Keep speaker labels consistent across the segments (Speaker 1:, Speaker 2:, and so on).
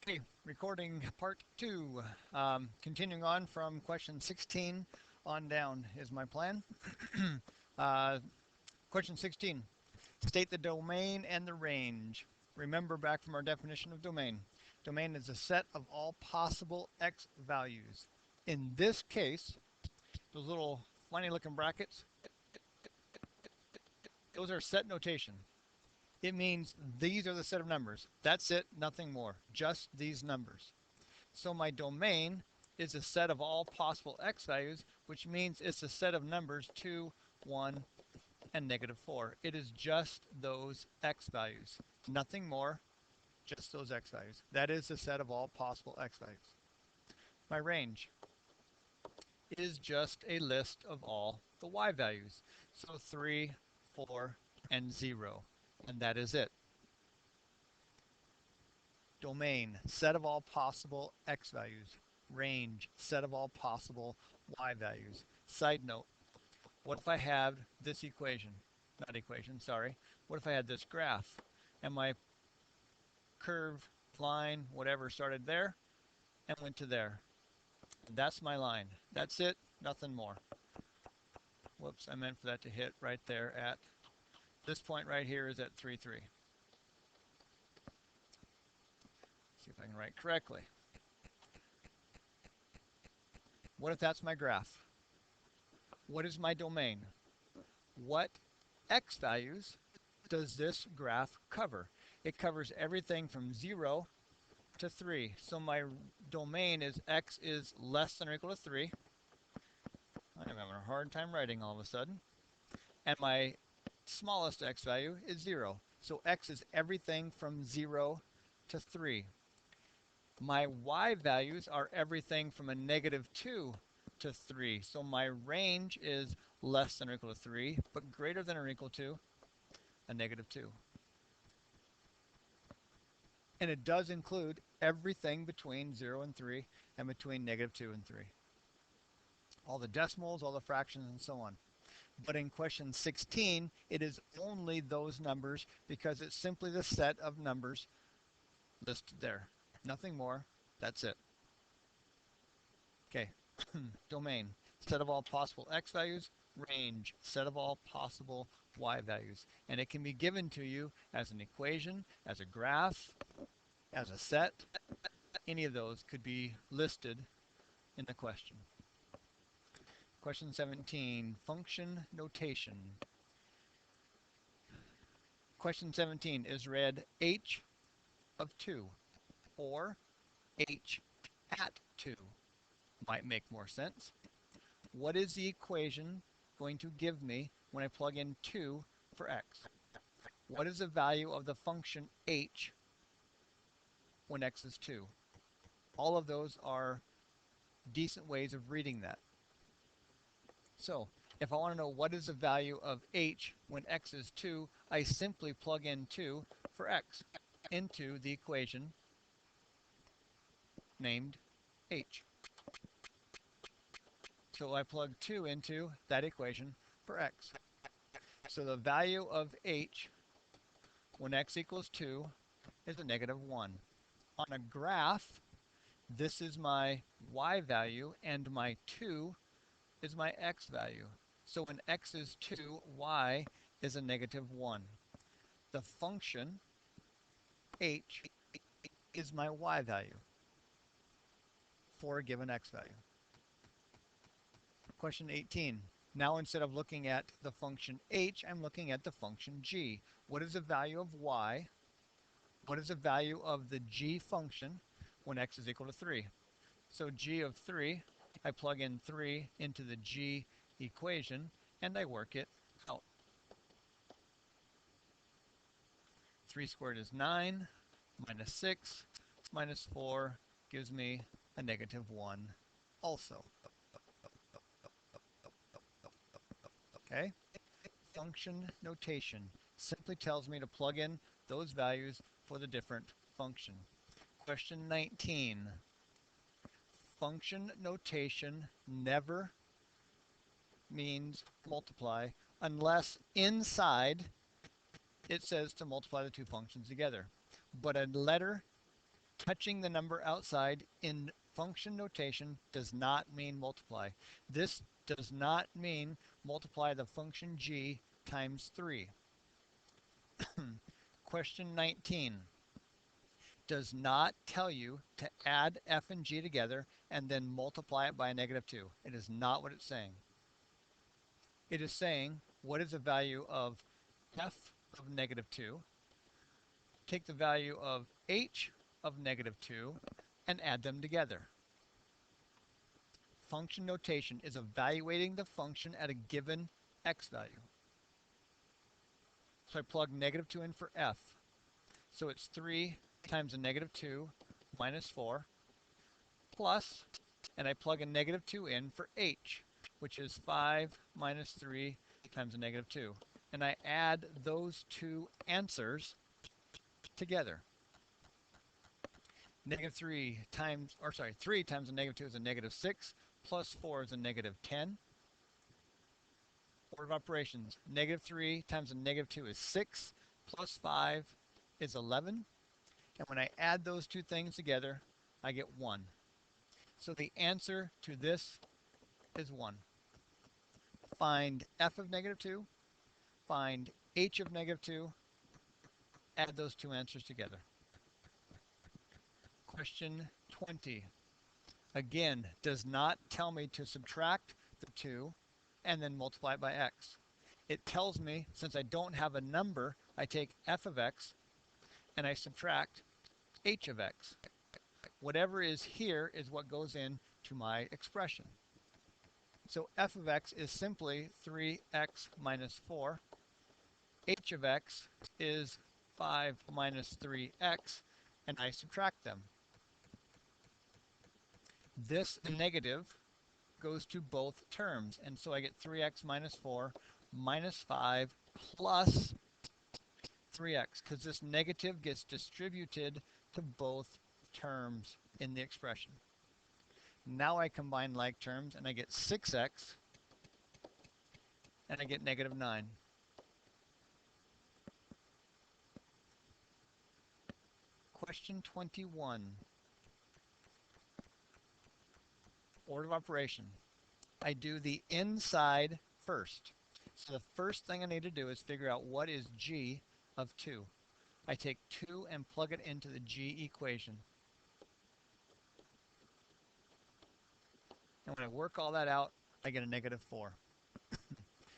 Speaker 1: Okay, recording part 2. Continuing on from question 16 on down is my plan. uh, Question 16. State the domain and the range. Remember back from our definition of domain. Domain is a set of all possible x values. In this case, those little funny looking brackets, those are set notation. It means these are the set of numbers. That's it, nothing more. Just these numbers. So my domain is a set of all possible x values, which means it's a set of numbers 2, 1, and -4. It is just those x values. Nothing more, just those x values. That is the set of all possible x values. My range is just a list of all the y values. So 3, 4, and 0. And that is it. Domain, set of all possible x values. Range, set of all possible y values. Side note, what if I had this equation? Not equation, sorry. What if I had this graph and my curve, line, whatever started there and went to there? That's my line. That's it, nothing more. Whoops, I meant for that to hit right there at this point right here is at 3, 3. See if I can write correctly. What if that's my graph? What is my domain? What x values does this graph cover? It covers everything from 0 to 3. So my domain is x is less than or equal to 3. I'm having a hard time writing all of a sudden. And my smallest x value is 0. So x is everything from 0 to 3. My y values are everything from a -2 to 3. So my range is less than or equal to 3, but greater than or equal to a -2. And it does include everything between 0 and 3 and between -2 and 3. All the decimals, all the fractions, and so on. But in question 16, it is only those numbers because it's simply the set of numbers listed there. Nothing more. That's it. Okay. Domain, set of all possible x values. Range, set of all possible y values. And it can be given to you as an equation, as a graph, as a set. Any of those could be listed in the question. Question 17, function notation. Question 17 is read h of 2 or h at 2. Might make more sense. What is the equation going to give me when I plug in 2 for x? What is the value of the function h when x is 2? All of those are decent ways of reading that. So if I want to know what is the value of h when x is 2, I simply plug in 2 for x into the equation named h. So I plug 2 into that equation for x. So the value of h when x equals 2 is a -1. On a graph, this is my y value and my 2 is my x value. So when x is 2, y is a -1. The function h is my y value for a given x value. Question 18. Now instead of looking at the function h, I'm looking at the function g. What is the value of y? What is the value of the g function when x is equal to 3? So g of 3, I plug in 3 into the g equation and I work it out. 3 squared is 9, minus 6, minus 4 gives me a -1 also. Okay? Function notation simply tells me to plug in those values for the different function. Question 19. Function notation never means multiply unless inside it says to multiply the two functions together. But a letter Touching the number outside in function notation does not mean multiply. This does not mean multiply the function g times 3. Question 19 does not tell you to add f and g together and then multiply it by a negative 2. It is not what it's saying. It is saying, what is the value of f of negative 2? Take the value of h of negative 2 and add them together. Function notation is evaluating the function at a given x value. So I plug negative 2 in for f. So it's 3 times a negative 2 minus 4 plus, and I plug a negative 2 in for h, which is 5 minus 3 times a negative 2. And I add those two answers together. Negative 3 times a negative 2 is a negative 6, plus 4 is a negative 10. Order of operations, negative 3 times a negative 2 is 6, plus 5 is 11. And when I add those two things together, I get 1. So the answer to this is 1. Find f of negative 2, find h of negative 2, add those two answers together. Question 20. Again, does not tell me to subtract the 2 and then multiply it by x. It tells me, since I don't have a number, I take f of x and I subtract h of x. Whatever is here is what goes into my expression. So f of x is simply 3x minus 4. H of x is 5 minus 3x, and I subtract them. This negative goes to both terms, and so I get 3x minus 4 minus 5 plus 3x, because this negative gets distributed to both terms in the expression. Now I combine like terms, and I get 6x, and I get negative 9. Question 21. Order of operation. I do the inside first. So the first thing I need to do is figure out what is g of 2. I take 2 and plug it into the g equation. And when I work all that out, I get a negative 4.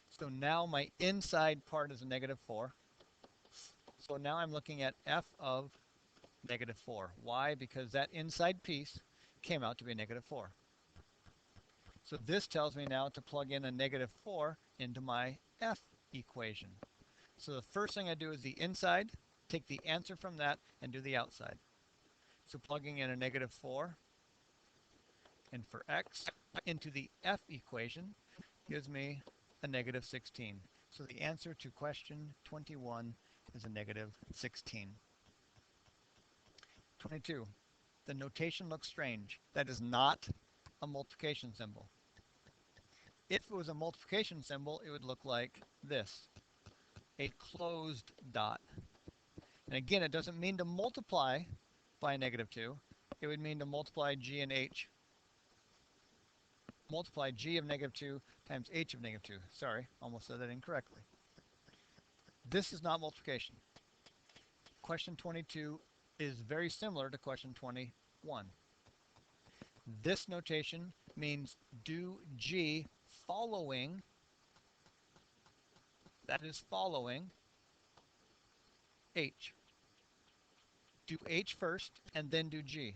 Speaker 1: So now my inside part is a negative 4. So now I'm looking at f of negative 4. Why? Because that inside piece came out to be a negative 4. So this tells me now to plug in a negative 4 into my f equation. So the first thing I do is the inside, take the answer from that, and do the outside. So plugging in a negative 4 and for x into the f equation gives me a negative 16. So the answer to question 21 is a negative 16. 22. The notation looks strange. That is not a multiplication symbol. If it was a multiplication symbol, it would look like this, a closed dot. And again, it doesn't mean to multiply by a negative 2. It would mean to multiply g and h. Multiply g of negative 2 times h of negative 2. Sorry, almost said that incorrectly. This is not multiplication. Question 22 is very similar to question 21. This notation means do g following, that is following, h. Do h first and then do g.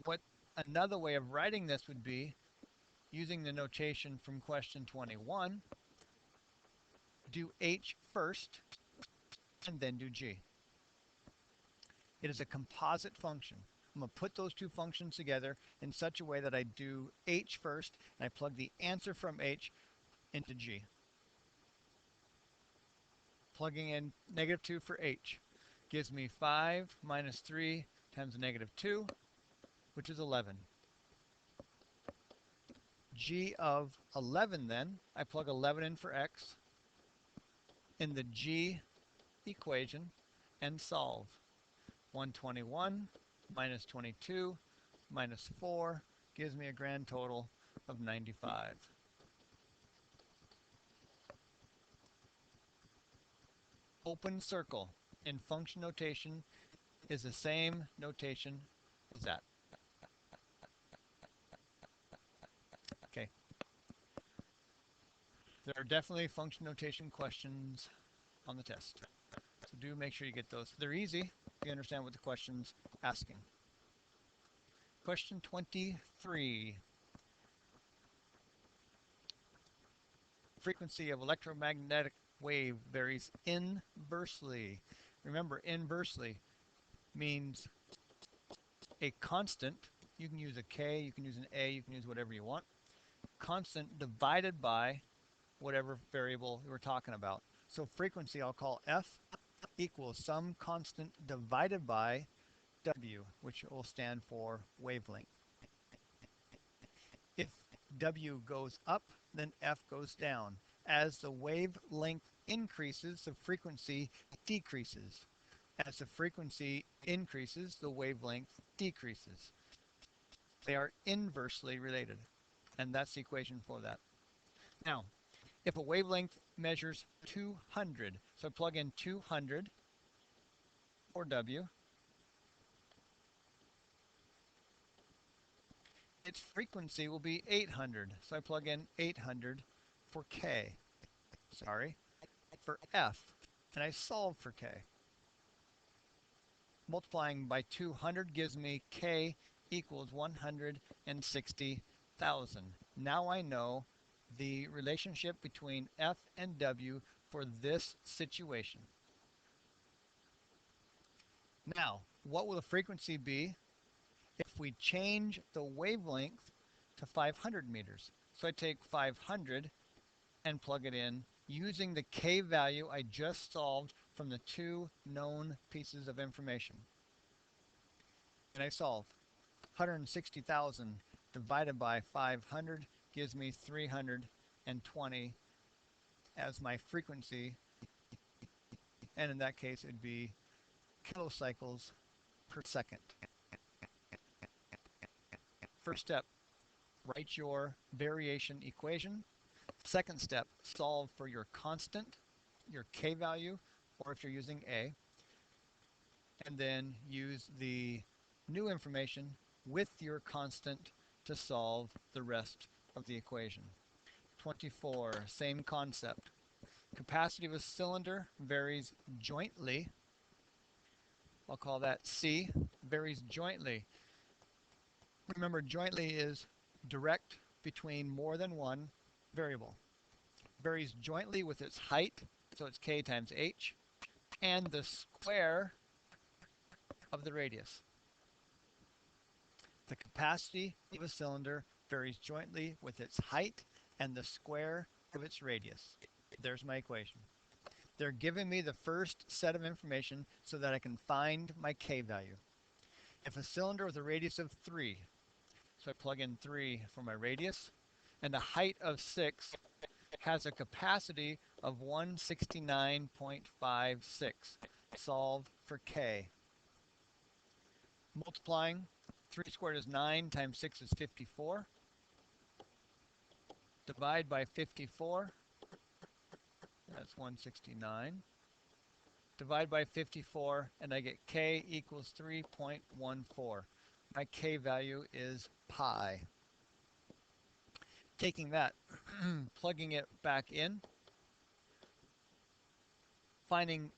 Speaker 1: What another way of writing this would be, using the notation from question 21, do h first and then do g. It is a composite function. I'm going to put those two functions together in such a way that I do h first and I plug the answer from h into g. Plugging in negative 2 for h gives me 5 minus 3 times negative 2, which is 11. G of 11 then, I plug 11 in for x in the g equation and solve. 121 minus 22 minus 4 gives me a grand total of 95. Open circle in function notation is the same notation as that. Okay. There are definitely function notation questions on the test. So do make sure you get those. They're easy. You understand what the question's asking. Question 23. Frequency of electromagnetic wave varies inversely. Remember, inversely means a constant. You can use a K, you can use an A, you can use whatever you want. Constant divided by whatever variable we're talking about. So frequency I'll call F equals some constant divided by W, which will stand for wavelength. If W goes up, then F goes down. As the wavelength increases, the frequency decreases. As the frequency increases, the wavelength decreases. They are inversely related, and that's the equation for that. Now, if a wavelength measures 200, so plug in 200 for W, its frequency will be 800, so I plug in 800 for K. Sorry, for F, and I solve for K. Multiplying by 200 gives me K equals 160,000. Now I know the relationship between F and W for this situation. Now, what will the frequency be if we change the wavelength to 500 meters? So I take 500 and plug it in using the K value I just solved from the two known pieces of information. And I solve. 160,000 divided by 500 gives me 320 as my frequency, and in that case it'd be kilocycles per second. First step, write your variation equation. Second step, solve for your constant, your K value, or if you're using A, and then use the new information with your constant to solve the rest of the equation. 24, same concept. Capacity of a cylinder varies jointly. I'll call that C, varies jointly. Remember, jointly is direct between more than one variable. Varies jointly with its height, so it's K times H, and the square of the radius. The capacity of a cylinder varies jointly with its height and the square of its radius. There's my equation. They're giving me the first set of information so that I can find my K value. If a cylinder with a radius of 3, so I plug in 3 for my radius, and a height of 6, has a capacity of 169.56. Solve for K. Multiplying, 3 squared is 9 times 6 is 54. Divide by 54, that's 169. Divide by 54, and I get K equals 3.14. My K value is pi. Taking that, plugging it back in, finding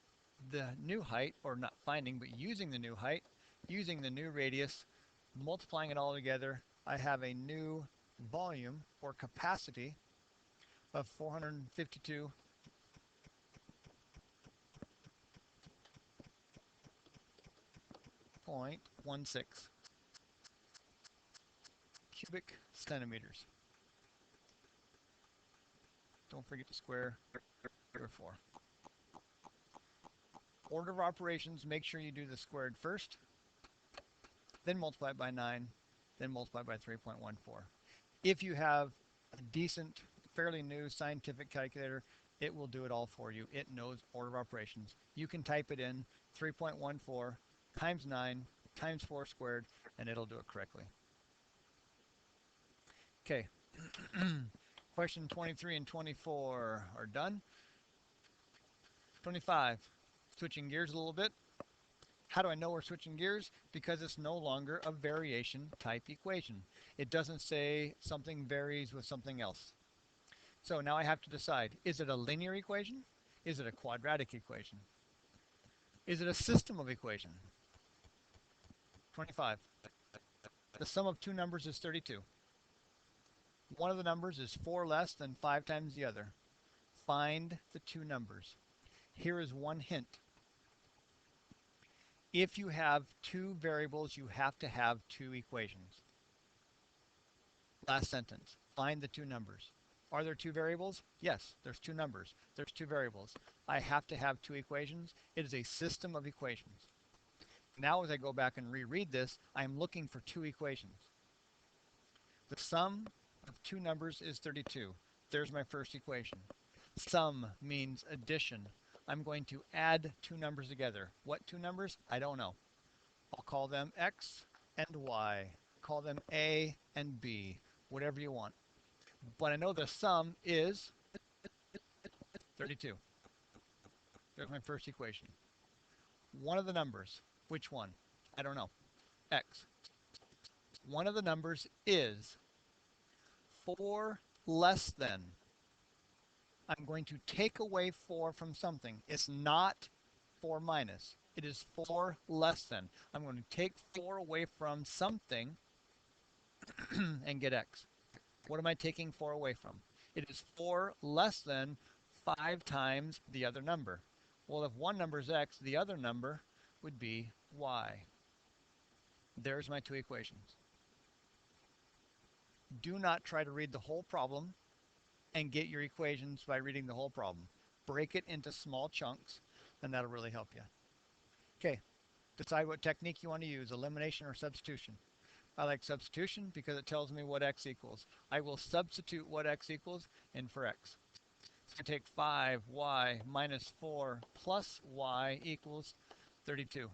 Speaker 1: the new height, or not finding, but using the new height, using the new radius, multiplying it all together, I have a new volume or capacity of 452.16 cubic centimeters. Don't forget to square or 4. Order of operations, make sure you do the squared first, then multiply it by 9, then multiply by 3.14. If you have a decent, fairly new scientific calculator, it will do it all for you. It knows order of operations. You can type it in 3.14 times 9 times 4 squared, and it'll do it correctly. Okay, question 23 and 24 are done. 25, switching gears a little bit. How do I know we're switching gears? Because it's no longer a variation type equation. It doesn't say something varies with something else. So now I have to decide, is it a linear equation? Is it a quadratic equation? Is it a system of equation? 25. The sum of two numbers is 32. One of the numbers is 4 less than 5 times the other. Find the two numbers. Here is one hint. If you have two variables, you have to have two equations. Last sentence. Find the two numbers. Are there two variables? Yes, there's two numbers. There's two variables. I have to have two equations. It is a system of equations. Now as I go back and reread this, I'm looking for two equations. The sum of two numbers is 32. There's my first equation. Sum means addition. I'm going to add two numbers together. What two numbers? I don't know. I'll call them X and Y. Call them A and B. Whatever you want. But I know the sum is 32. There's my first equation. One of the numbers. Which one? I don't know. X. One of the numbers is 4 less than. I'm going to take away 4 from something. It's not 4 minus. It is 4 less than. I'm going to take 4 away from something and get X. What am I taking 4 away from? It is 4 less than 5 times the other number. Well, if one number is X, the other number would be Y. There's my two equations. Do not try to read the whole problem and get your equations by reading the whole problem. Break it into small chunks, and that'll really help you. Okay, decide what technique you want to use, elimination or substitution. I like substitution because it tells me what X equals. I will substitute what X equals in for X. So I take 5y minus 4 plus y equals 32.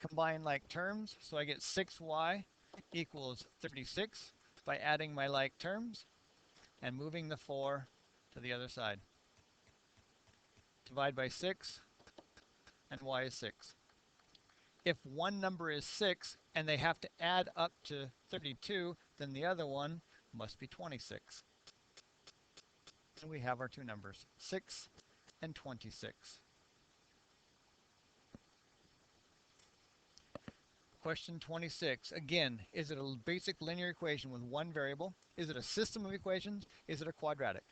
Speaker 1: Combine like terms, so I get 6y equals 36 by adding my like terms and moving the 4 to the other side. Divide by 6, and y is 6. If one number is 6 and they have to add up to 32, then the other one must be 26. And we have our two numbers, 6 and 26. Question 26. Again, is it a basic linear equation with one variable? Is it a system of equations? Is it a quadratic?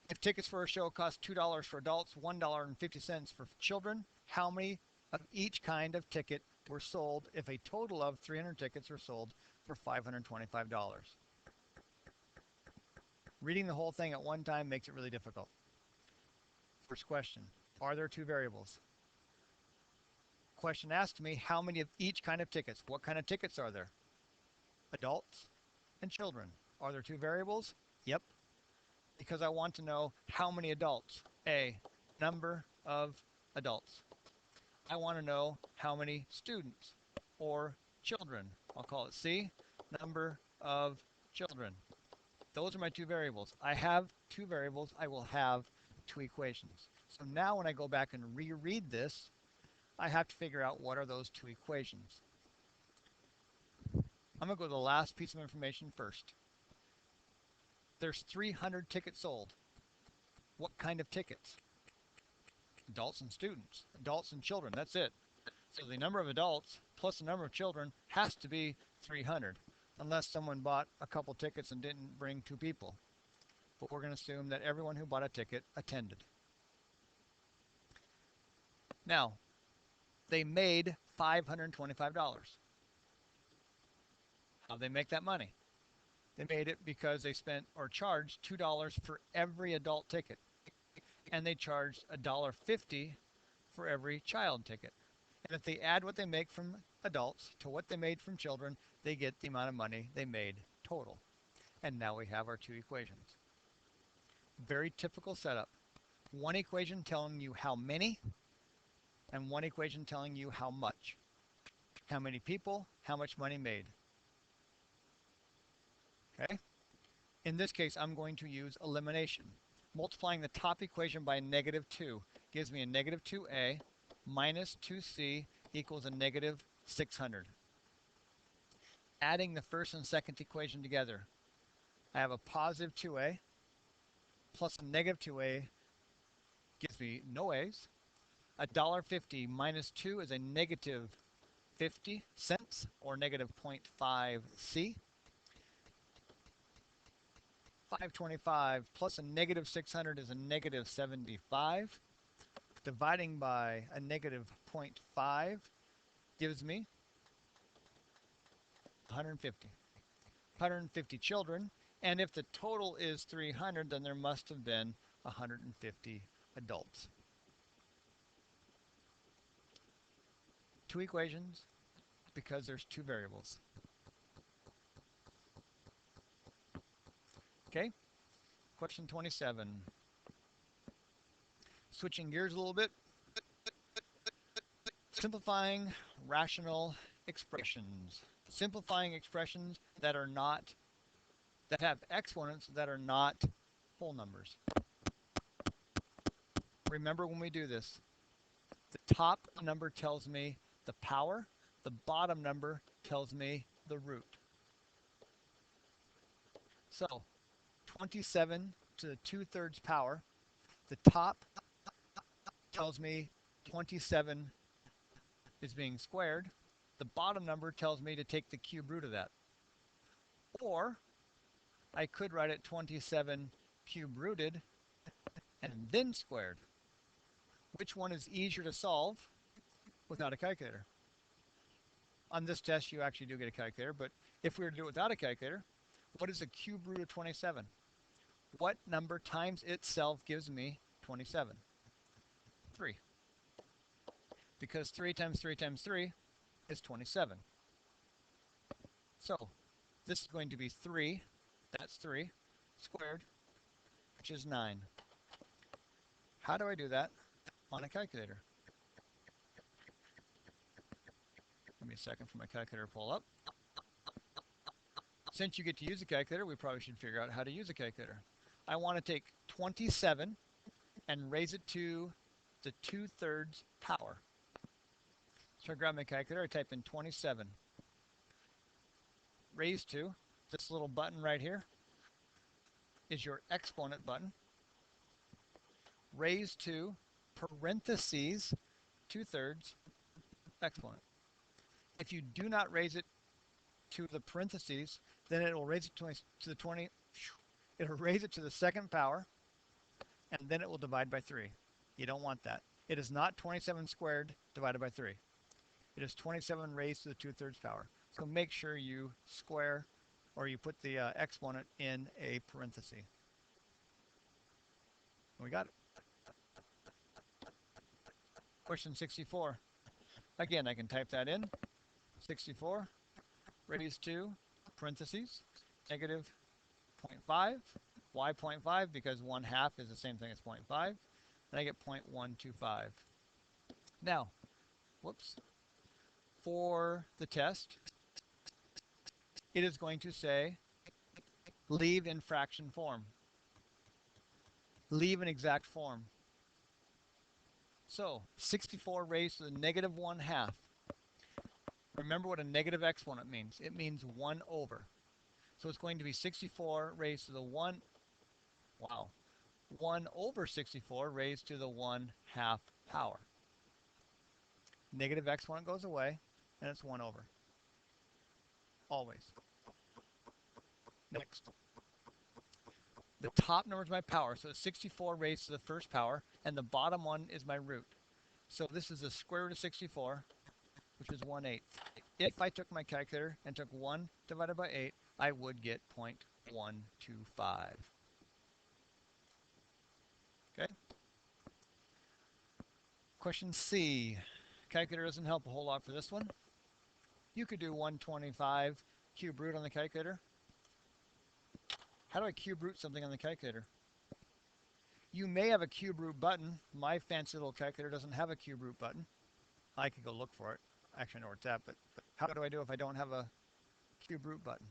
Speaker 1: If tickets for a show cost $2 for adults, $1.50 for children, how many of each kind of ticket were sold if a total of 300 tickets were sold for $525? Reading the whole thing at one time makes it really difficult. First question, are there two variables? Question asks me how many of each kind of tickets. What kind of tickets are there? Adults and children. Are there two variables? Yep. Because I want to know how many adults. A, number of adults. I want to know how many students or children. I'll call it C, number of children. Those are my two variables. I have two variables. I will have two equations. So now when I go back and reread this, I have to figure out what are those two equations. I'm going to go to the last piece of information first. There's 300 tickets sold. What kind of tickets? Adults and students, adults and children, that's it. So the number of adults plus the number of children has to be 300, unless someone bought a couple tickets and didn't bring two people. But we're going to assume that everyone who bought a ticket attended. Now, they made $525. How'd they make that money? They made it because they spent or charged $2 for every adult ticket. And they charged $1.50 for every child ticket. And if they add what they make from adults to what they made from children, they get the amount of money they made total. And now we have our two equations. Very typical setup. One equation telling you how many, and one equation telling you how much. How many people, how much money made. Okay? In this case, I'm going to use elimination. Multiplying the top equation by -2 gives me a -2a minus 2c equals a -600. Adding the first and second equation together, I have a positive 2a plus a -2a gives me no a's. $1.50 minus 2 is a -50 cents or -0.5c. 525 plus a -600 is a -75. Dividing by a -0.5 gives me 150. 150 children, and if the total is 300, then there must have been 150 adults. Two equations because there's two variables. Okay, question 27. Switching gears a little bit. Simplifying rational expressions. Simplifying expressions that have exponents that are not whole numbers. Remember when we do this, the top number tells me the power, the bottom number tells me the root. So 27 to the 2/3 power, the top tells me 27 is being squared. The bottom number tells me to take the cube root of that. Or I could write it 27 cube rooted and then squared. Which one is easier to solve without a calculator? On this test, you actually do get a calculator, but if we were to do it without a calculator, what is the cube root of 27? What number times itself gives me 27? 3. Because 3 times 3 times 3 is 27. So this is going to be 3, that's 3, squared, which is 9. How do I do that on a calculator? Give me a second for my calculator to pull up. Since you get to use a calculator, we probably should figure out how to use a calculator. I want to take 27 and raise it to the 2/3 power. So I grab my calculator, I type in 27. Raised to, this little button right here, is your exponent button. Raised to, parentheses, 2/3 exponent. If you do not raise it to the parentheses, then it will raise it to the 20. It'll raise it to the second power, and then it will divide by 3. You don't want that. It is not 27 squared divided by 3. It is 27 raised to the 2/3 power. So make sure you square or you put the exponent in a parenthesis. We got it. Question 64. Again, I can type that in. 64 raised to parentheses -0.5. Why 0.5? Because 1/2 is the same thing as 0.5. And I get 0.125. Now, whoops. For the test, it is going to say leave in fraction form. Leave in exact form. So 64 raised to the -1/2. Remember what a negative exponent means. It means 1 over. So it's going to be 64 raised to the 1 over 64 raised to the 1/2 power. Negative exponent goes away, and it's 1 over. Always. Next. The top number is my power, so it's 64 raised to the first power, and the bottom one is my root. So this is the square root of 64, which is 1/8. If I took my calculator and took 1 divided by 8, I would get 0.125. Okay? Question C. Calculator doesn't help a whole lot for this one. You could do 125 cube root on the calculator. How do I cube root something on the calculator? You may have a cube root button. My fancy little calculator doesn't have a cube root button. I could go look for it. Actually, I know where it's at, but how do I do if I don't have a cube root button?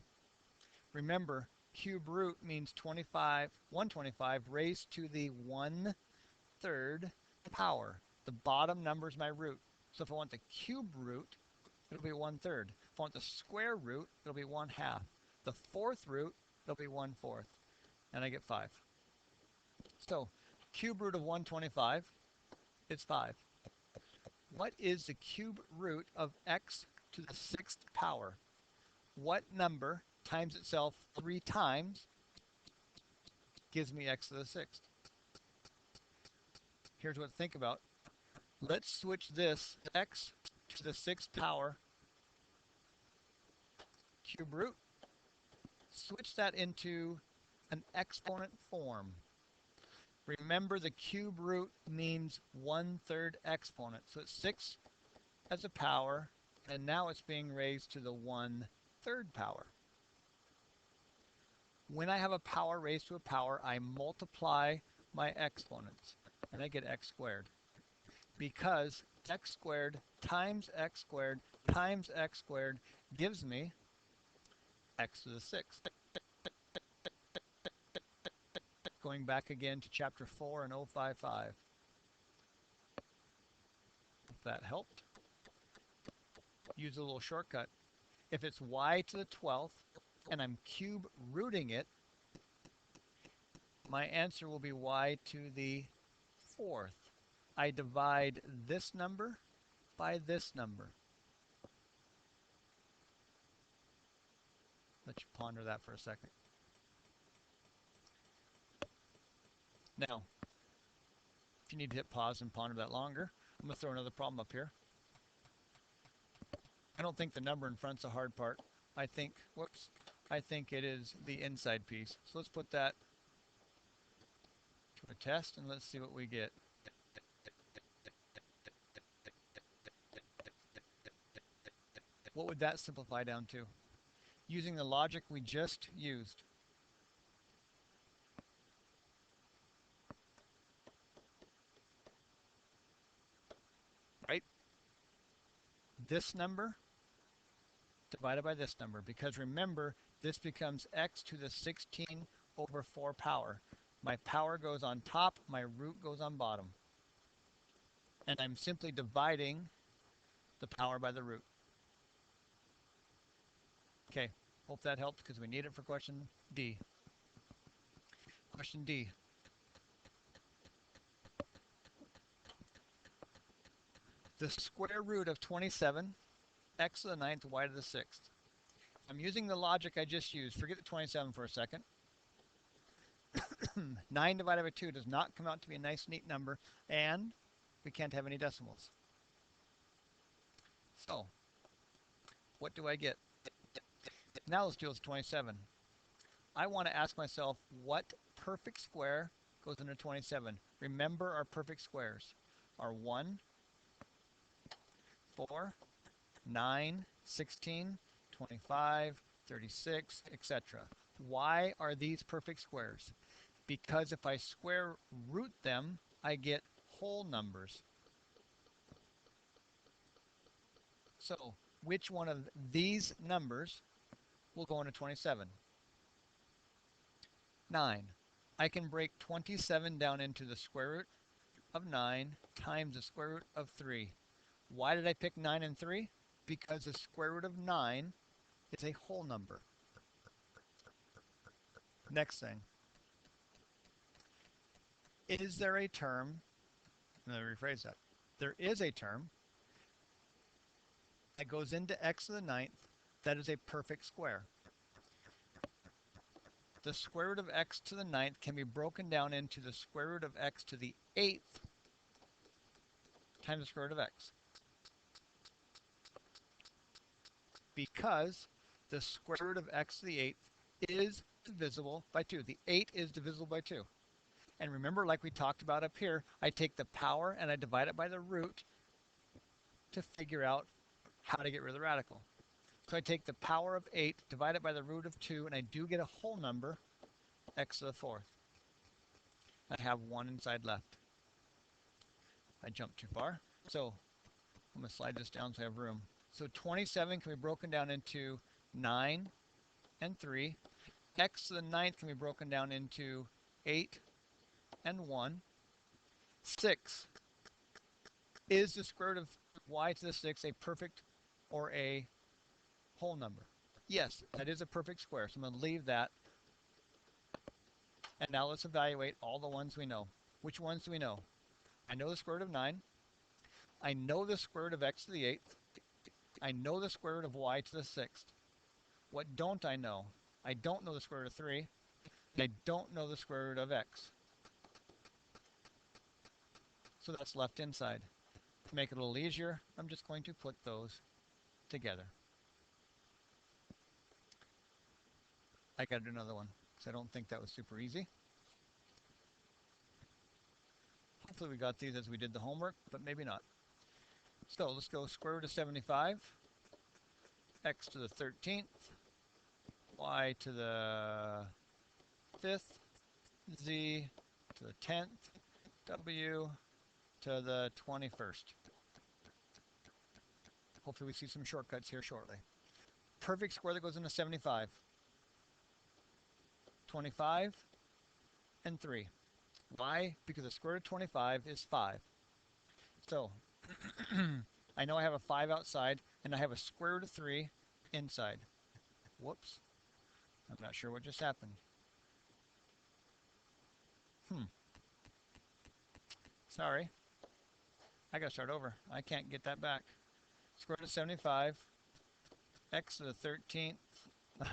Speaker 1: Remember, cube root means 125 raised to the 1/3 power. The bottom number is my root. So if I want the cube root, it'll be 1/3. If I want the square root, it'll be 1/2. The fourth root, it'll be 1/4. And I get 5. So cube root of 125 is 5. What is the cube root of x to the 6th power? What number times itself 3 times gives me x to the 6th? Here's what to think about. Let's switch this x to the 6th power cube root. Switch that into an exponent form. Remember, the cube root means 1/3 exponent. So it's 6 as a power, and now it's being raised to the 1/3 power. When I have a power raised to a power, I multiply my exponents, and I get x squared. Because x squared times x squared times x squared gives me x to the 6th. Going back again to chapter 4 and 055. If that helped, use a little shortcut. If it's y to the 12th and I'm cube rooting it, my answer will be y to the 4th. I divide this number by this number. Let you ponder that for a second. Now, if you need to hit pause and ponder that longer, I'm going to throw another problem up here. I don't think the number in front's a hard part. I think it is the inside piece. So let's put that to a test and let's see what we get. What would that simplify down to? Using the logic we just used. Right? This number divided by this number, because remember, this becomes x to the 16 over 4 power. My power goes on top, my root goes on bottom. And I'm simply dividing the power by the root. Okay, hope that helped because we need it for question D. Question D. The square root of 27, x to the 9th, y to the 6th. I'm using the logic I just used. Forget the 27 for a second. 9 divided by 2 does not come out to be a nice, neat number, and we can't have any decimals. So, what do I get? Now let's deal with 27. I want to ask myself, what perfect square goes into 27? Remember our perfect squares are 1, 4, 9, 16, 25, 36, etc. Why are these perfect squares? Because if I square root them, I get whole numbers. So, which one of these numbers will go into 27? 9. I can break 27 down into the square root of 9 times the square root of 3. Why did I pick 9 and 3? Because the square root of 9 is a whole number. Next thing. Is there a term, let me rephrase that. There is a term that goes into x to the 9th that is a perfect square. The square root of x to the 9th can be broken down into the square root of x to the 8th times the square root of x. Because the square root of x to the 8th is divisible by 2. The 8 is divisible by 2. And remember, like we talked about up here, I take the power and I divide it by the root to figure out how to get rid of the radical. So I take the power of 8, divide it by the root of 2, and I do get a whole number, x to the 4th. I have 1 inside left. I jumped too far. So I'm going to slide this down so I have room. So 27 can be broken down into 9 and 3. X to the 9th can be broken down into 8 and 1. 6. Is the square root of y to the 6th a perfect or a whole number? Yes, that is a perfect square. So I'm going to leave that. And now let's evaluate all the ones we know. Which ones do we know? I know the square root of 9. I know the square root of x to the 8th. I know the square root of y to the 6th. What don't I know? I don't know the square root of 3. And I don't know the square root of x. So that's left inside. To make it a little easier, I'm just going to put those together. I got to do another one because I don't think that was super easy. Hopefully we got these as we did the homework, but maybe not. So let's go square root of 75, x to the 13th, y to the 5th, z to the 10th, w to the 21st. Hopefully we see some shortcuts here shortly. Perfect square that goes into 75. 25 and 3. Why? Because the square root of 25 is 5. So I know I have a 5 outside and I have a square root of 3 inside. Whoops. I'm not sure what just happened. Sorry. I gotta start over. I can't get that back. Square root of 75, x to the 13th.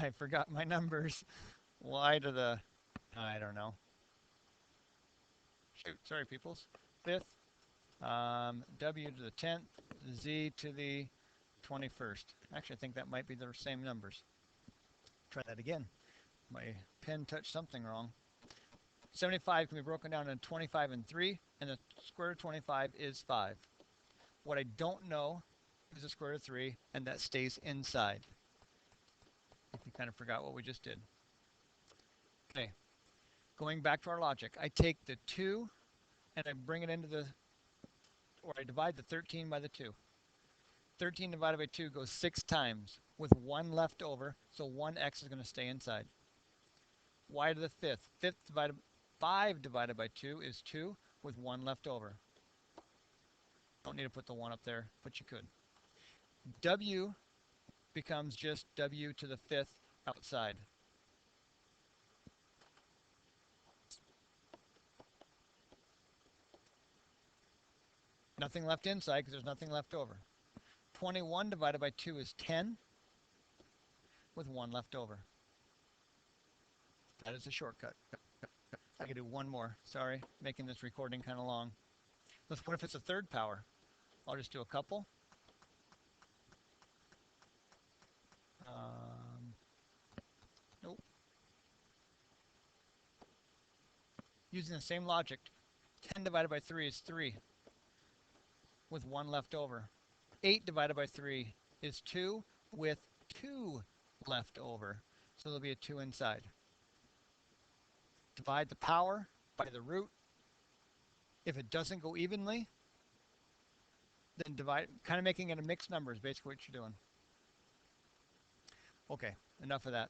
Speaker 1: I forgot my numbers. Y to the, I don't know. Shoot, sorry peoples. 5th, w to the 10th, z to the 21st. Actually, I think that might be the same numbers. Try that again. My pen touched something wrong. 75 can be broken down into 25 and 3, and the square root of 25 is 5. What I don't know is the square root of 3, and that stays inside. If you kind of forgot what we just did. Okay, going back to our logic, I take the 2 and I bring it into the, or I divide the 13 by the 2. 13 divided by 2 goes 6 times with 1 left over, so 1x is going to stay inside. Y to the 5th. 5 divided by 2 is 2 with 1 left over. Don't need to put the 1 up there, but you could. W becomes just w to the 5th outside. Nothing left inside because there's nothing left over. 21 divided by 2 is 10 with 1 left over. That is a shortcut. I could do one more. Sorry, making this recording kind of long. What if it's a third power? I'll just do a couple. Nope. Using the same logic, 10 divided by 3 is 3 with 1 left over. 8 divided by 3 is 2 with 2 left over. So there'll be a 2 inside. Divide the power by the root. If it doesn't go evenly, then divide, kind of making it a mixed number is basically what you're doing. Okay, enough of that.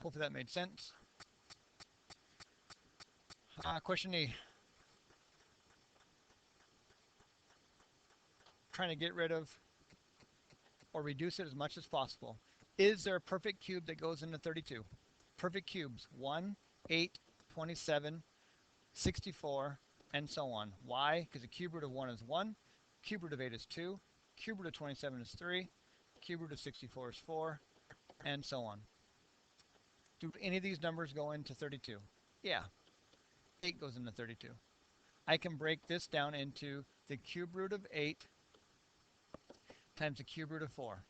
Speaker 1: Hopefully that made sense. Question E. Trying to get rid of or reduce it as much as possible. Is there a perfect cube that goes into 32? Perfect cubes, 1, 8, 27, 64, and so on. Why? Because the cube root of 1 is 1, cube root of 8 is 2, cube root of 27 is 3, cube root of 64 is 4, and so on. Do any of these numbers go into 32? Yeah, 8 goes into 32. I can break this down into the cube root of 8 times the cube root of 4.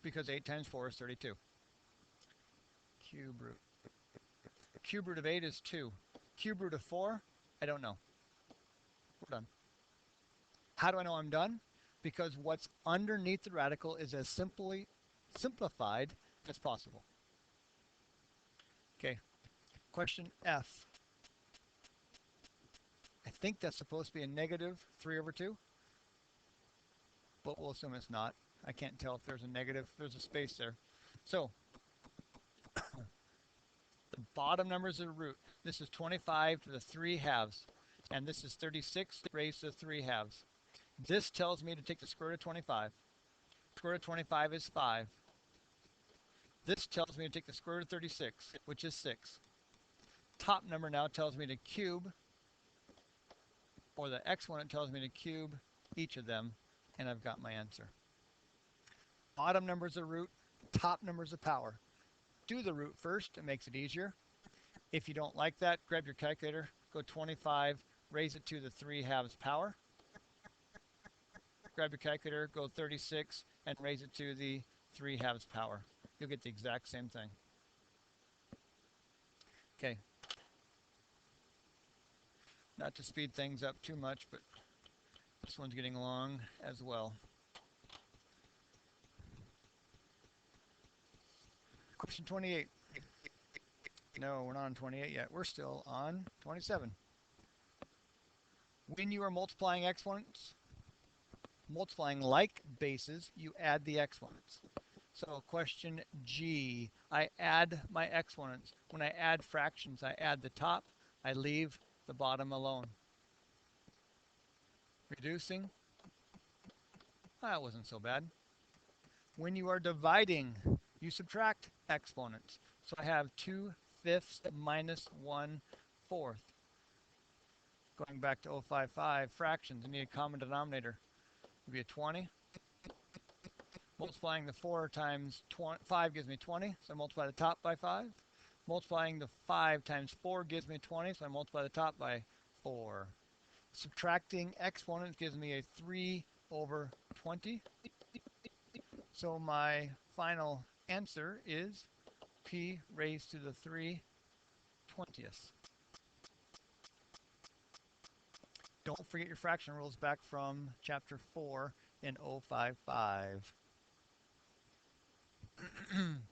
Speaker 1: Because 8 times 4 is 32. Cube root. Cube root of 8 is 2. Cube root of 4, I don't know. We're done. How do I know I'm done? Because what's underneath the radical is as simply simplified as possible. Okay, question F. I think that's supposed to be a negative 3 over 2. but we'll assume it's not. I can't tell if there's a negative, there's a space there. So the bottom numbers of the root. This is 25 to the 3 halves, and this is 36 raised to the 3 halves. This tells me to take the square root of 25. Square root of 25 is 5. This tells me to take the square root of 36, which is 6. Top number now tells me to cube, or the exponent tells me to cube each of them, and I've got my answer. Bottom numbers of root, top numbers of power. Do the root first, it makes it easier. If you don't like that, grab your calculator, go 25, raise it to the 3 halves power. Grab your calculator, go 36, and raise it to the 3 halves power. You'll get the exact same thing. Okay. Not to speed things up too much, but this one's getting long as well. Question 28. No, we're not on 28 yet. We're still on 27. When you are multiplying exponents, multiplying like bases, you add the exponents. So question G, I add my exponents. When I add fractions, I add the top, I leave the bottom alone. Reducing, that wasn't so bad. When you are dividing, you subtract exponents. So I have 2/5 minus 1/4. Going back to 055, fractions, I need a common denominator. It would be a 20. Multiplying the 4 times 5 gives me 20, so I multiply the top by 5. Multiplying the 5 times 4 gives me 20, so I multiply the top by 4. Subtracting exponents gives me a 3/20. So my final answer is p raised to the 3/20. Don't forget your fraction rules back from chapter 4 in 055.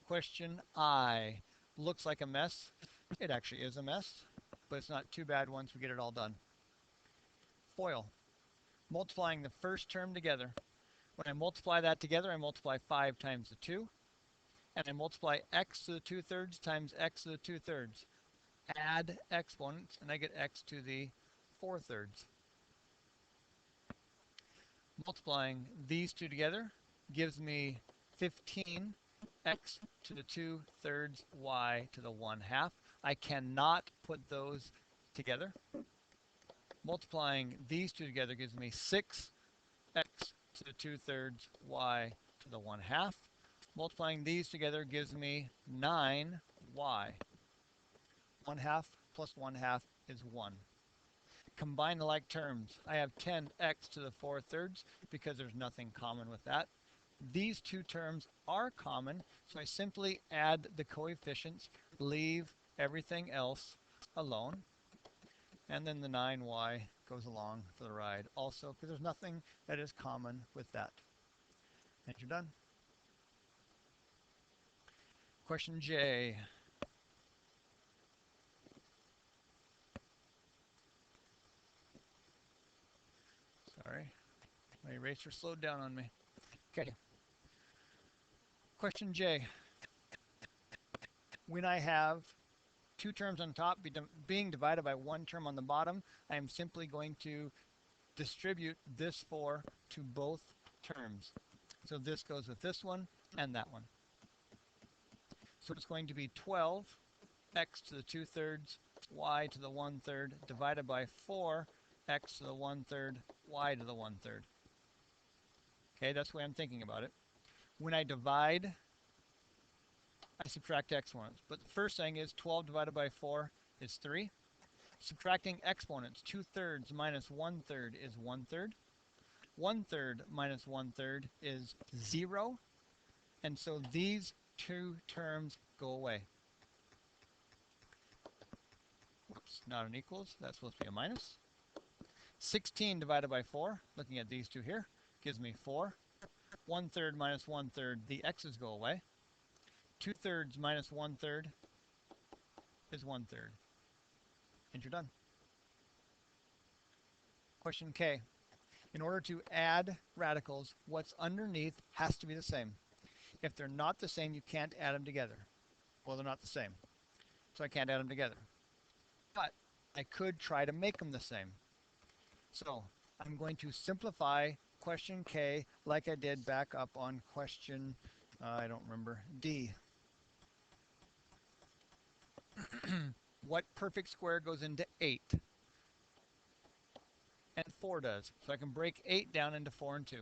Speaker 1: Question I. Looks like a mess. It actually is a mess, but it's not too bad once we get it all done. FOIL. Multiplying the first term together. When I multiply that together, I multiply 5 times the 2, and I multiply x to the 2/3 times x to the 2/3. Add exponents, and I get x to the 4/3. Multiplying these two together gives me 15 x to the 2/3 y to the 1/2. I cannot put those together. Multiplying these two together gives me 6 x to the 2/3 y to the 1/2. Multiplying these together gives me 9 y. 1/2 plus 1/2 is 1. Combine the like terms. I have 10x to the 4/3 because there's nothing common with that. These two terms are common, so I simply add the coefficients, leave everything else alone, and then the 9y goes along for the ride also because there's nothing that is common with that. And you're done. Question J. Sorry, my eraser slowed down on me. Okay. Question J. When I have two terms on top being divided by one term on the bottom, I am simply going to distribute this 4 to both terms. So this goes with this one and that one. So it's going to be 12 x to the 2/3 y to the 1/3 divided by 4 x to the 1/3 y to the 1/3. Okay, that's the way I'm thinking about it. When I divide, I subtract exponents. But the first thing is 12 divided by 4 is 3. Subtracting exponents, 2/3 minus 1/3 is 1/3. 1/3 minus 1/3 is 0. And so these two terms go away. Whoops, not an equals. That's supposed to be a minus. 16 divided by 4, looking at these two here, gives me 4. 1/3 minus 1/3, the x's go away. 2/3 minus 1/3 is 1/3. And you're done. Question K. In order to add radicals, what's underneath has to be the same. If they're not the same, you can't add them together. Well, they're not the same, so I can't add them together. But I could try to make them the same. So I'm going to simplify question K like I did back up on question, I don't remember, D. What perfect square goes into 8? And 4 does. So I can break 8 down into 4 and 2.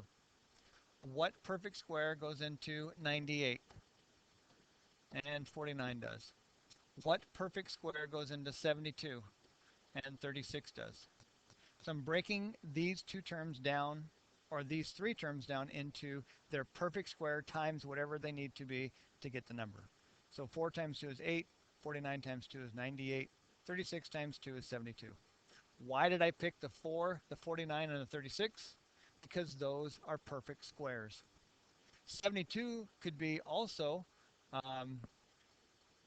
Speaker 1: What perfect square goes into 98? And 49 does. What perfect square goes into 72? And 36 does. So I'm breaking these two terms down, or these three terms down, into their perfect square times whatever they need to be to get the number. So 4 times 2 is 8, 49 times 2 is 98, 36 times 2 is 72. Why did I pick the 4, the 49, and the 36? Because those are perfect squares. 72 could be also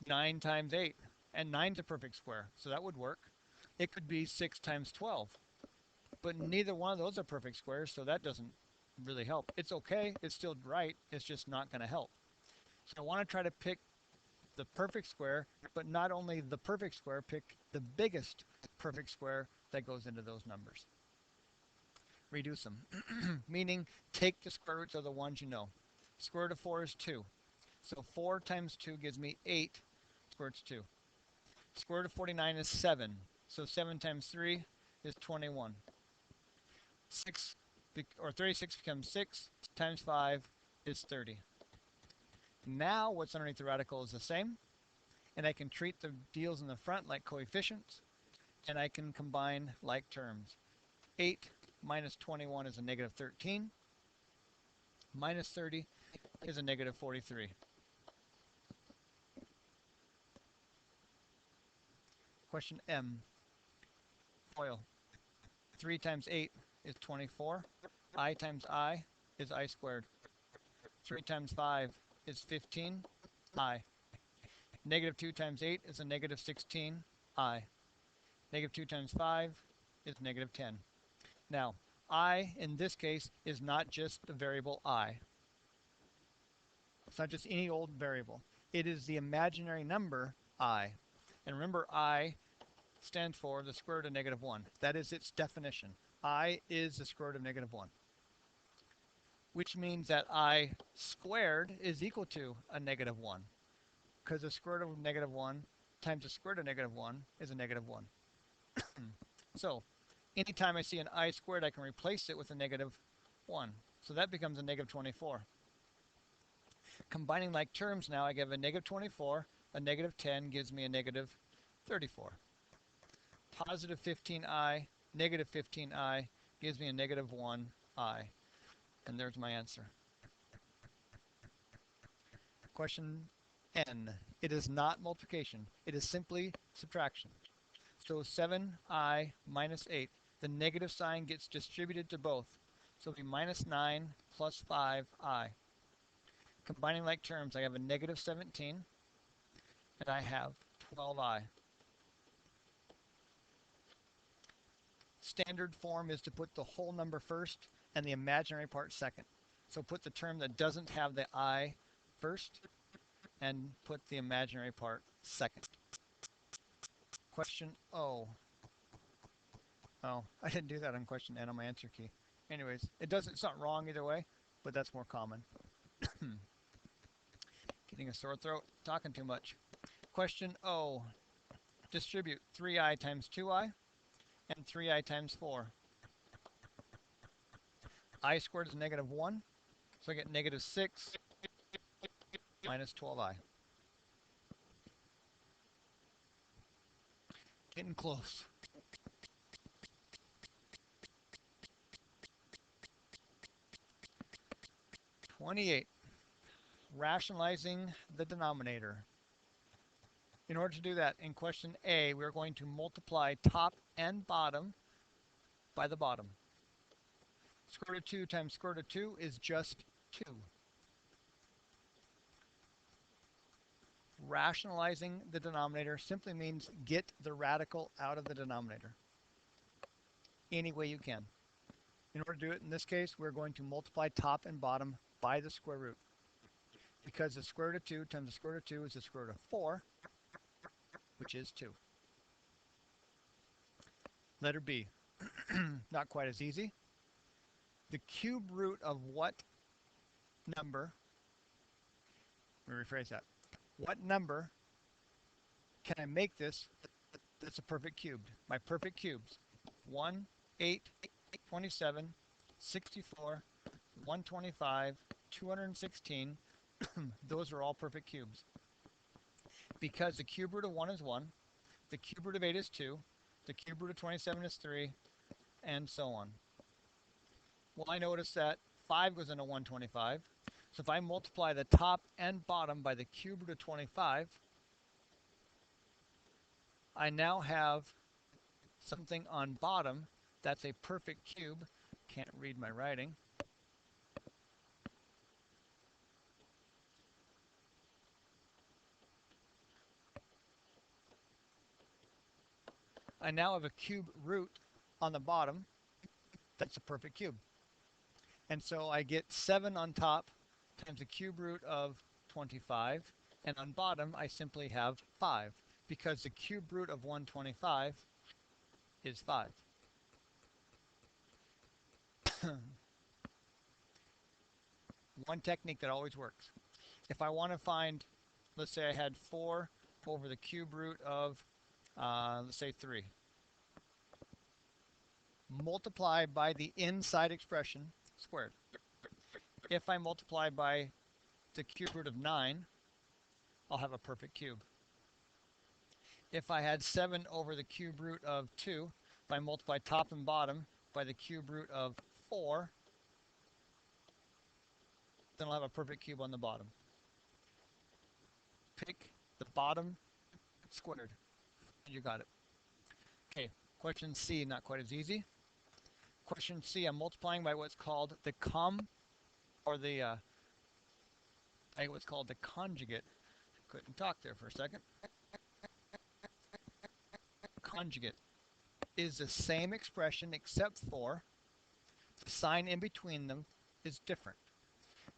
Speaker 1: 9 times 8, and 9 is a perfect square, so that would work. It could be 6 times 12, but neither one of those are perfect squares, so that doesn't really help. It's okay, it's still right, it's just not going to help. So I want to try to pick the perfect square, but not only the perfect square, pick the biggest perfect square that goes into those numbers. Reduce them, meaning take the square roots of the ones you know. Square root of 4 is 2. So 4 times 2 gives me 8, square root of 2. Square root of 49 is 7. So 7 times 3 is 21. 36 becomes 6 times 5 is 30. Now what's underneath the radical is the same, and I can treat the deals in the front like coefficients, and I can combine like terms. 8 minus 21 is a negative 13. Minus 30 is a negative 43. Question M. FOIL. 3 times 8 is 24. I times I is I squared. 3 times 5 is 15. I. Negative 2 times 8 is a negative 16. I. Negative 2 times 5 is negative 10. Now, I, in this case, is not just the variable I. It's not just any old variable. It is the imaginary number I. And remember, I stands for the square root of negative 1. That is its definition. I is the square root of negative 1. Which means that I squared is equal to a negative 1. Because the square root of negative 1 times the square root of negative 1 is a negative 1. So, anytime I see an I squared, I can replace it with a negative 1. So that becomes a negative 24. Combining like terms now, I give a negative 24, a negative 10 gives me a negative 34. Positive 15i, negative 15i gives me a negative 1i. And there's my answer. Question N. It is not multiplication. It is simply subtraction. So 7i minus 8. The negative sign gets distributed to both. So it'll be minus 9 plus 5i. Combining like terms, I have a negative 17, and I have 12i. Standard form is to put the whole number first and the imaginary part second. So put the term that doesn't have the I first and put the imaginary part second. Question O. Oh, I didn't do that on question N on my answer key. Anyways, it's not wrong either way, but that's more common. Getting a sore throat, talking too much. Question O. Distribute 3i times 2i and 3i times 4. I squared is negative 1, so I get negative 6 minus 12i. Getting close. (28) Rationalizing the denominator. In order to do that, in question A, we're going to multiply top and bottom by the bottom. Square root of 2 times square root of 2 is just 2. Rationalizing the denominator simply means get the radical out of the denominator any way you can. In order to do it in this case, we're going to multiply top and bottom by the square root. Because the square root of 2 times the square root of 2 is the square root of 4, which is 2. Letter B, not quite as easy. The cube root of what number, let me rephrase that, what number can I make this that's a perfect cube? My perfect cubes, 1, 8, 27, 64, 125, 216, those are all perfect cubes. Because the cube root of 1 is 1, the cube root of 8 is 2, the cube root of 27 is 3, and so on. Well, I notice that 5 goes into 125, so if I multiply the top and bottom by the cube root of 25, I now have something on bottom that's a perfect cube. Can't read my writing. I now have a cube root on the bottom that's a perfect cube. And so I get 7 on top times the cube root of 25, and on bottom I simply have 5, because the cube root of 125 is 5. One technique that always works. If I want to find, let's say I had 4 over the cube root of, let's say 3. Multiply by the inside expression squared. If I multiply by the cube root of 9, I'll have a perfect cube. If I had 7 over the cube root of 2, if I multiply top and bottom by the cube root of 4, then I'll have a perfect cube on the bottom. Pick the bottom squared. You got it. Okay, question C, not quite as easy. Question C, I'm multiplying by what's called the what's called the conjugate. Couldn't talk there for a second. Conjugate is the same expression except for the sign in between them is different.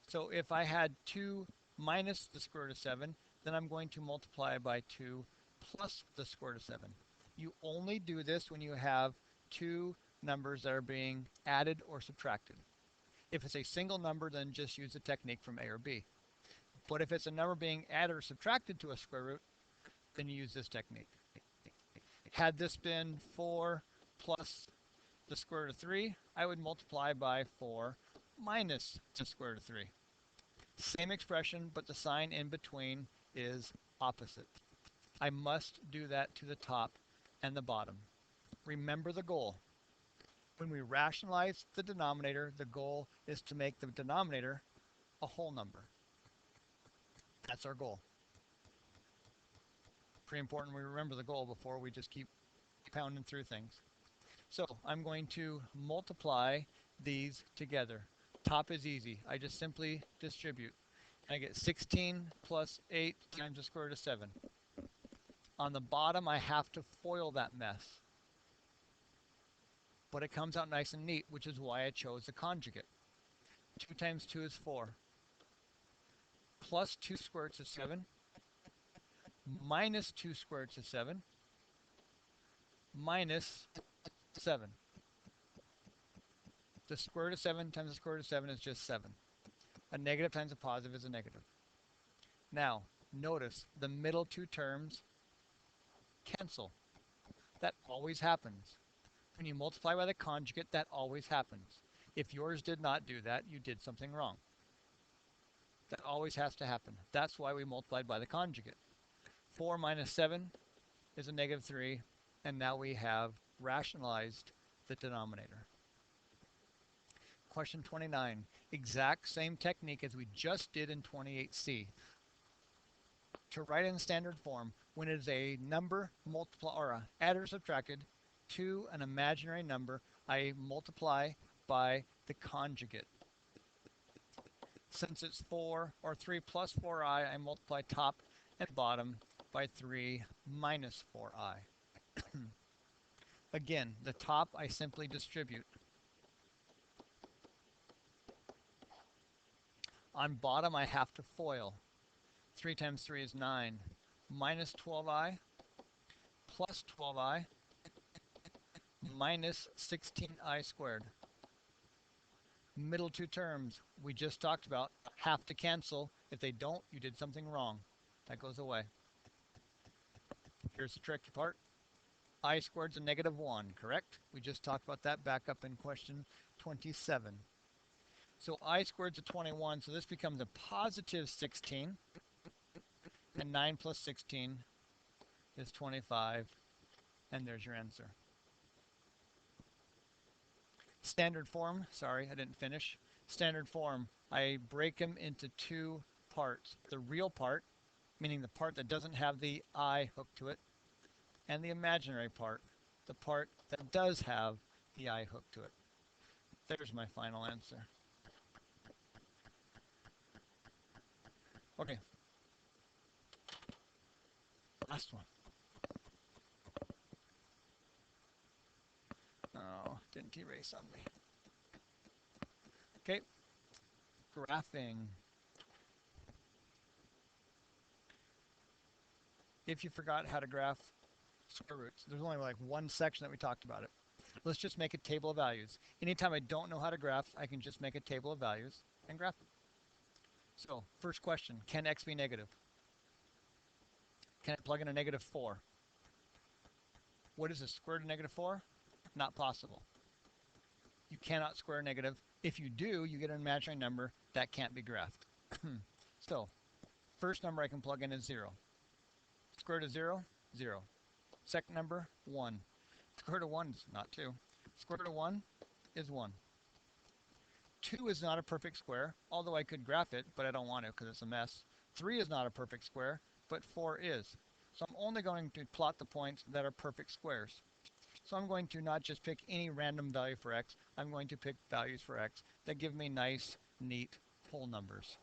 Speaker 1: So if I had 2 minus the square root of 7, then I'm going to multiply by 2 plus the square root of 7. You only do this when you have two numbers that are being added or subtracted. If it's a single number, then just use the technique from A or B. But if it's a number being added or subtracted to a square root, then you use this technique. Had this been 4 plus the square root of 3, I would multiply by 4 minus the square root of 3. Same expression, but the sign in between is opposite. I must do that to the top and the bottom. Remember the goal. When we rationalize the denominator, the goal is to make the denominator a whole number. That's our goal. Pretty important we remember the goal before we just keep pounding through things. So I'm going to multiply these together. Top is easy. I just simply distribute. I get 16 plus 8 times the square root of 7. On the bottom, I have to FOIL that mess. But it comes out nice and neat, which is why I chose the conjugate. 2 times 2 is 4. Plus 2 square roots of 7. Minus 2 square roots of 7. Minus 7. The square root of 7 times the square root of 7 is just 7. A negative times a positive is a negative. Now, notice the middle two terms cancel. That always happens. When you multiply by the conjugate, that always happens. If yours did not do that, you did something wrong. That always has to happen. That's why we multiplied by the conjugate. 4 minus 7 is a negative 3, and now we have rationalized the denominator. Question 29. Exact same technique as we just did in 28C. To write in standard form, when it is a number added or subtracted to an imaginary number, I multiply by the conjugate. Since it's 4 or 3 plus 4i, I multiply top and bottom by 3 minus 4i. Again, the top I simply distribute. On bottom, I have to FOIL. 3 times 3 is 9. Minus 12i plus 12i minus 16i squared. Middle two terms we just talked about have to cancel. If they don't, you did something wrong. That goes away. Here's the tricky part. I squared is a negative 1, correct? We just talked about that back up in question 27. So I squared is a 21, so this becomes a positive 16. And 9 plus 16 is 25. And there's your answer. Standard form, sorry, I didn't finish. Standard form, I break them into two parts. The real part, meaning the part that doesn't have the I hooked to it, and the imaginary part, the part that does have the I hooked to it. There's my final answer. Okay. Last one. Oh, didn't erase on me. Okay. Graphing. If you forgot how to graph square roots, there's only like one section that we talked about it. Let's just make a table of values. Anytime I don't know how to graph, I can just make a table of values and graph it. So, first question, can x be negative? Can I plug in a negative 4? What is the square root of negative 4? Not possible. You cannot square a negative. If you do, you get an imaginary number that can't be graphed. So, first number I can plug in is 0. Square root of 0, 0. Second number, 1. Square root of 1 is not 2. Square root of 1 is 1. 2 is not a perfect square, although I could graph it, but I don't want to because it's a mess. 3 is not a perfect square, but 4 is. So I'm only going to plot the points that are perfect squares. So I'm going to not just pick any random value for x, I'm going to pick values for x that give me nice, neat whole numbers.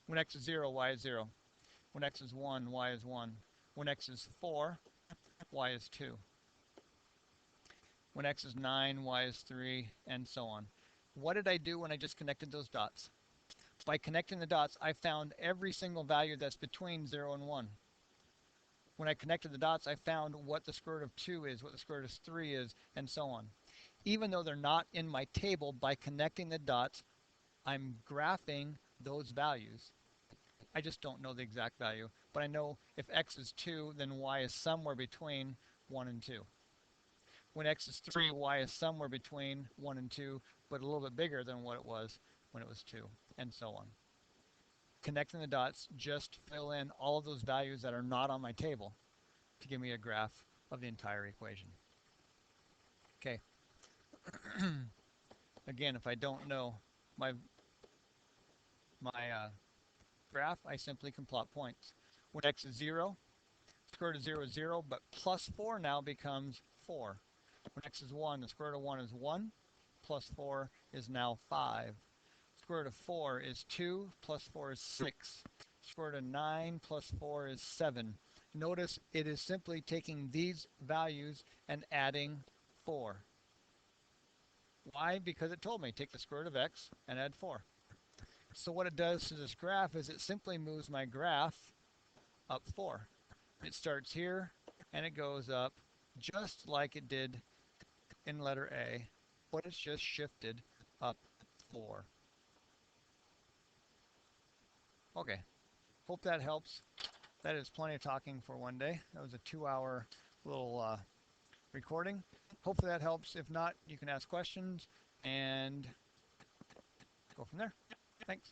Speaker 1: When x is 0, y is 0. When x is 1, y is 1. When x is 4, y is 2. When x is 9, y is 3, and so on. What did I do when I just connected those dots? By connecting the dots, I found every single value that's between 0 and 1. When I connected the dots, I found what the square root of 2 is, what the square root of 3 is, and so on. Even though they're not in my table, by connecting the dots, I'm graphing those values. I just don't know the exact value, but I know if x is 2, then y is somewhere between 1 and 2. When x is 3, y is somewhere between 1 and 2, but a little bit bigger than what it was when it was 2, and so on. Connecting the dots, just fill in all of those values that are not on my table to give me a graph of the entire equation. Okay. Again, if I don't know my graph, I simply can plot points. When x is 0, square root of 0 is 0, but plus 4 now becomes 4. When x is 1, the square root of 1 is 1, plus 4 is now 5. Square root of 4 is 2, plus 4 is 6. Square root of 9 plus 4 is 7. Notice it is simply taking these values and adding 4. Why? Because it told me take the square root of x and add 4. So what it does to this graph is it simply moves my graph up 4. It starts here and it goes up just like it did in letter A, but it's just shifted up 4. Okay, hope that helps. That is plenty of talking for one day. That was a 2-hour little recording. Hopefully that helps. If not, you can ask questions and go from there. Thanks.